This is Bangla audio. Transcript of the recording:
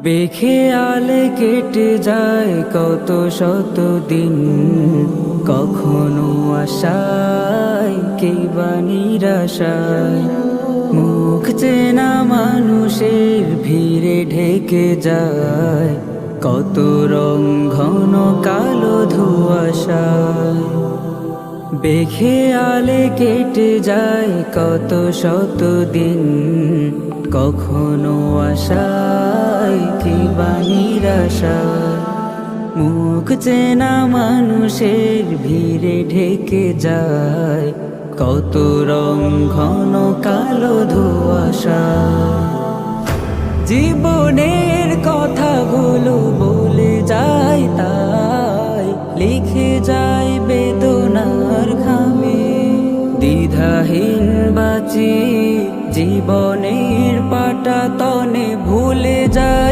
বেখেয়ালে কেটে যায় কত শত দিন, কখনো আশায় কিবা নিরাশায়। মুখ চেনা মানুষের ভিড়ে ঢেকে যায় কত রং ঘন কালো ধোঁয়াশায়। বেখেয়ালে কেটে যায় কত শত দিন, কখনো আশায় কিবা নিরাশায়। মুখ চেনা মানুষের ভিড়ে ঢেকে যায় কত রং ঘন কালো ধোঁয়াশায়। জীবনের কথাগুলো বলে যায় তাই লিখে যায় বেদনার ঘামে। দ্বিধাহীন বাঁচি জীবনের পাটাতনে, ভুলে যায়